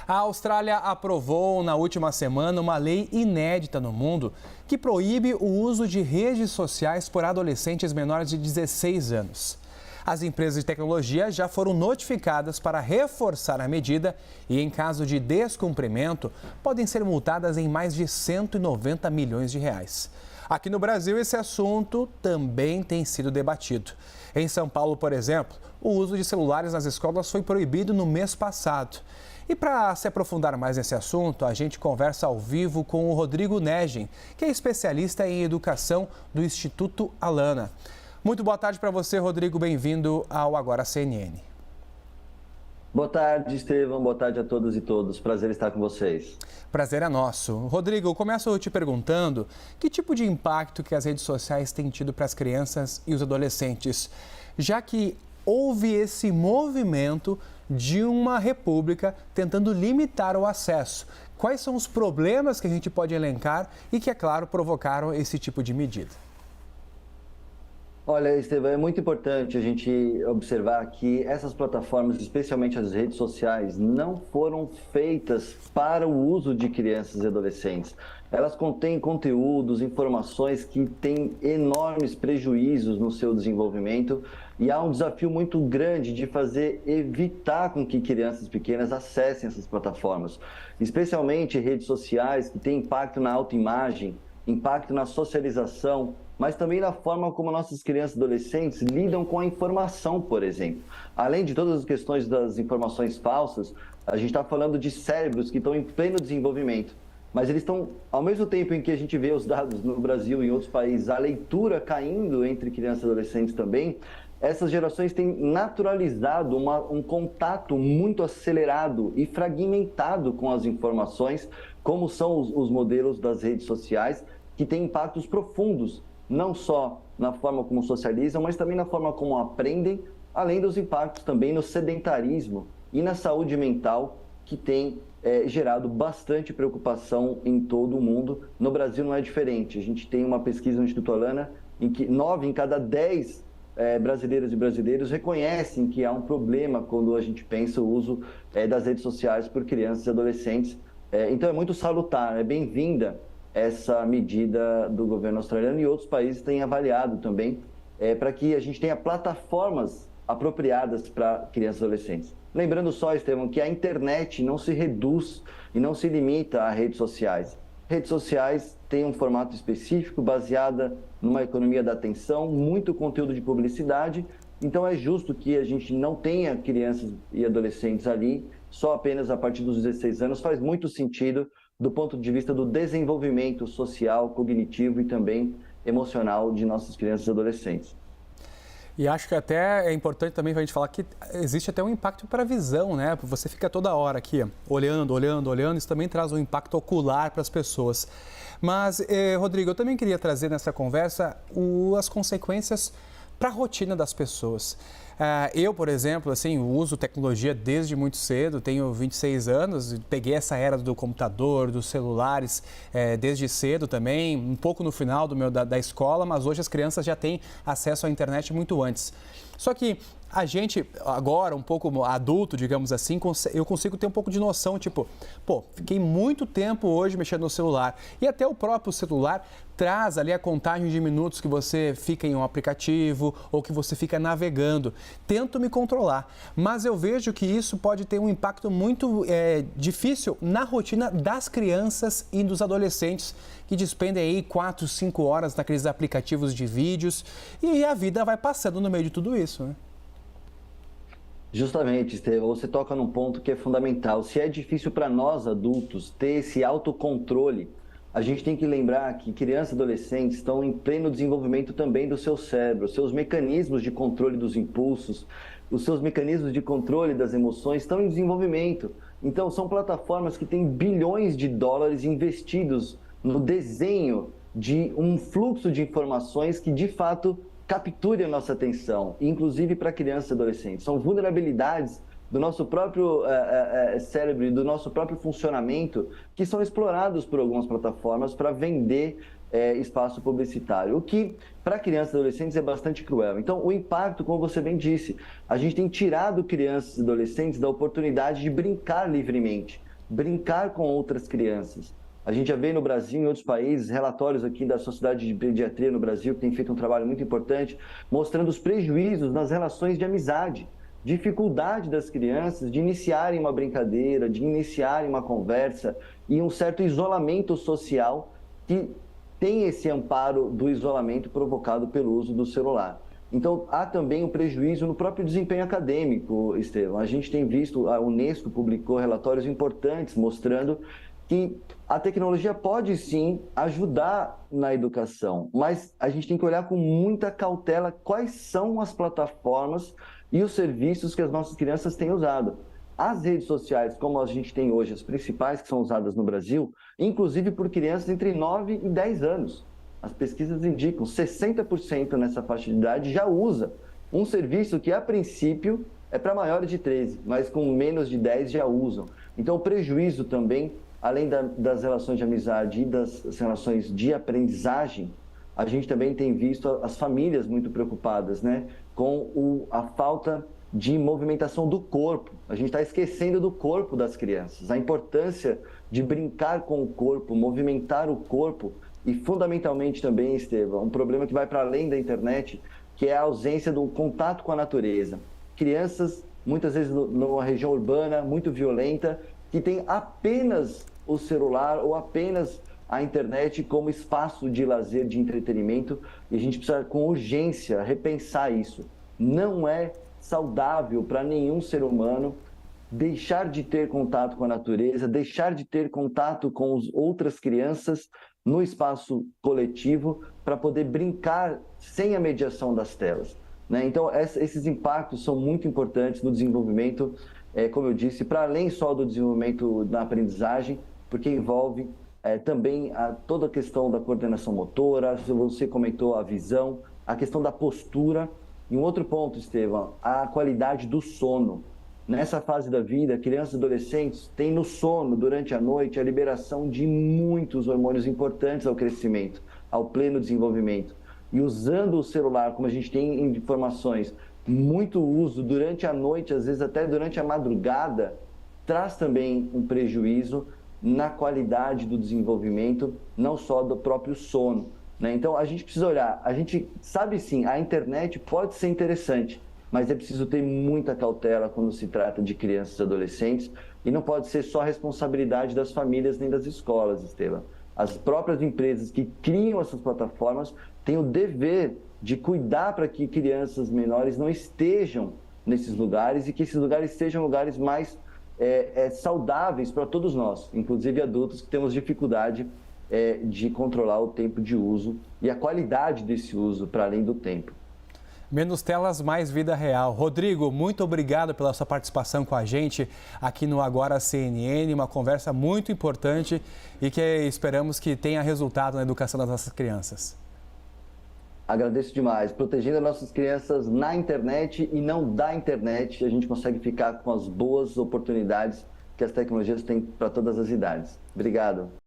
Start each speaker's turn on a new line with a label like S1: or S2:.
S1: A Austrália aprovou na última semana uma lei inédita no mundo que proíbe o uso de redes sociais por adolescentes menores de 16 anos. As empresas de tecnologia já foram notificadas para reforçar a medida e, em caso de descumprimento, podem ser multadas em mais de 190 milhões de reais. Aqui no Brasil, esse assunto também tem sido debatido. Em São Paulo, por exemplo, o uso de celulares nas escolas foi proibido no mês passado. E para se aprofundar mais nesse assunto, a gente conversa ao vivo com o Rodrigo Negem, que é especialista em educação do Instituto Alana. Muito boa tarde para você, Rodrigo. Bem-vindo ao Agora CNN.
S2: Boa tarde, Estevão. Boa tarde a todos e todas. Prazer estar com vocês.
S1: Prazer é nosso. Rodrigo, eu começo te perguntando que tipo de impacto que as redes sociais têm tido para as crianças e os adolescentes, já que houve esse movimento de uma república tentando limitar o acesso. Quais são os problemas que a gente pode elencar e que, é claro, provocaram esse tipo de medida?
S2: Olha, Estevão, é muito importante a gente observar que essas plataformas, especialmente as redes sociais, não foram feitas para o uso de crianças e adolescentes. Elas contêm conteúdos, informações que têm enormes prejuízos no seu desenvolvimento e há um desafio muito grande de evitar com que crianças pequenas acessem essas plataformas, especialmente redes sociais que têm impacto na autoimagem, impacto na socialização, mas também na forma como nossas crianças e adolescentes lidam com a informação, por exemplo. Além de todas as questões das informações falsas, a gente está falando de cérebros que estão em pleno desenvolvimento, mas eles estão, ao mesmo tempo em que a gente vê os dados no Brasil e em outros países, a leitura caindo entre crianças e adolescentes também, essas gerações têm naturalizado um contato muito acelerado e fragmentado com as informações, como são os modelos das redes sociais, que têm impactos profundos, não só na forma como socializam, mas também na forma como aprendem, além dos impactos também no sedentarismo e na saúde mental, que tem gerado bastante preocupação em todo o mundo. No Brasil não é diferente. A gente tem uma pesquisa no Instituto Alana em que 9 em cada 10 brasileiras e brasileiros reconhecem que há um problema quando a gente pensa o uso das redes sociais por crianças e adolescentes. Então é muito salutar, é bem-vinda essa medida do governo australiano e outros países têm avaliado também para que a gente tenha plataformas apropriadas para crianças e adolescentes. Lembrando só, Estevão, que a internet não se reduz e não se limita a redes sociais. Redes sociais têm um formato específico, baseada numa economia da atenção, muito conteúdo de publicidade, então é justo que a gente não tenha crianças e adolescentes ali só apenas a partir dos 16 anos. Faz muito sentido do ponto de vista do desenvolvimento social, cognitivo e também emocional de nossas crianças e adolescentes.
S1: E acho que até é importante também a gente falar que existe até um impacto para a visão, né? Você fica toda hora aqui olhando, isso também traz um impacto ocular para as pessoas. Mas, Rodrigo, eu também queria trazer nessa conversa as consequências para a rotina das pessoas. Eu, por exemplo, assim, uso tecnologia desde muito cedo, tenho 26 anos, peguei essa era do computador, dos celulares desde cedo também, um pouco no final da escola, mas hoje as crianças já têm acesso à internet muito antes. Só que a gente, agora, um pouco adulto, digamos assim, eu consigo ter um pouco de noção, tipo, fiquei muito tempo hoje mexendo no celular. E até o próprio celular traz ali a contagem de minutos que você fica em um aplicativo ou que você fica navegando. Tento me controlar, mas eu vejo que isso pode ter um impacto muito difícil na rotina das crianças e dos adolescentes que despendem aí 4, 5 horas naqueles aplicativos de vídeos e a vida vai passando no meio de tudo isso, né?
S2: Justamente, Estevão, você toca num ponto que é fundamental. Se é difícil para nós adultos ter esse autocontrole, a gente tem que lembrar que crianças e adolescentes estão em pleno desenvolvimento também do seu cérebro, seus mecanismos de controle dos impulsos, os seus mecanismos de controle das emoções estão em desenvolvimento. Então, são plataformas que têm bilhões de dólares investidos no desenho de um fluxo de informações que, de fato, capture a nossa atenção, inclusive para crianças e adolescentes. São vulnerabilidades do nosso próprio cérebro e do nosso próprio funcionamento que são explorados por algumas plataformas para vender espaço publicitário, o que para crianças e adolescentes é bastante cruel. Então, o impacto, como você bem disse, a gente tem tirado crianças e adolescentes da oportunidade de brincar livremente, brincar com outras crianças. A gente já vê no Brasil e em outros países relatórios aqui da Sociedade de Pediatria no Brasil, que tem feito um trabalho muito importante, mostrando os prejuízos nas relações de amizade, dificuldade das crianças de iniciarem uma brincadeira, de iniciarem uma conversa e um certo isolamento social que tem esse amparo do isolamento provocado pelo uso do celular. Então, há também um prejuízo no próprio desempenho acadêmico, Estevão. A gente tem visto, a Unesco publicou relatórios importantes mostrando que a tecnologia pode sim ajudar na educação, mas a gente tem que olhar com muita cautela quais são as plataformas e os serviços que as nossas crianças têm usado. As redes sociais, como a gente tem hoje, as principais que são usadas no Brasil, inclusive por crianças entre 9 e 10 anos. As pesquisas indicam 60% nessa faixa de idade já usa um serviço que, a princípio, é para maiores de 13, mas com menos de 10 já usam. Então, o prejuízo também, além das relações de amizade e das relações de aprendizagem, a gente também tem visto as famílias muito preocupadas, né, com a falta de movimentação do corpo. A gente está esquecendo do corpo das crianças, a importância de brincar com o corpo, movimentar o corpo e, fundamentalmente também, Estevão, um problema que vai para além da internet, que é a ausência do contato com a natureza. Crianças, muitas vezes numa região urbana muito violenta, que tem apenas o celular ou apenas a internet como espaço de lazer, de entretenimento, e a gente precisa, com urgência, repensar isso. Não é saudável para nenhum ser humano deixar de ter contato com a natureza, deixar de ter contato com outras crianças no espaço coletivo para poder brincar sem a mediação das telas, né? Então, esses impactos são muito importantes no desenvolvimento, como eu disse, para além só do desenvolvimento na aprendizagem, porque envolve também toda a questão da coordenação motora, você comentou a visão, a questão da postura. E um outro ponto, Estevão, a qualidade do sono. Nessa fase da vida, crianças e adolescentes têm no sono, durante a noite, a liberação de muitos hormônios importantes ao crescimento, ao pleno desenvolvimento. E usando o celular, como a gente tem informações, muito uso durante a noite, às vezes até durante a madrugada, traz também um prejuízo na qualidade do desenvolvimento, não só do próprio sono, né? Então, a gente precisa olhar, a gente sabe sim, a internet pode ser interessante, mas é preciso ter muita cautela quando se trata de crianças e adolescentes, e não pode ser só responsabilidade das famílias nem das escolas, Estevam. As próprias empresas que criam essas plataformas têm o dever de cuidar para que crianças menores não estejam nesses lugares e que esses lugares sejam lugares mais saudáveis para todos nós, inclusive adultos que temos dificuldade de controlar o tempo de uso e a qualidade desse uso para além do tempo.
S1: Menos telas, mais vida real. Rodrigo, muito obrigado pela sua participação com a gente aqui no Agora CNN, uma conversa muito importante e que esperamos que tenha resultado na educação das nossas crianças.
S2: Agradeço demais. Protegendo as nossas crianças na internet e não da internet, a gente consegue ficar com as boas oportunidades que as tecnologias têm para todas as idades. Obrigado.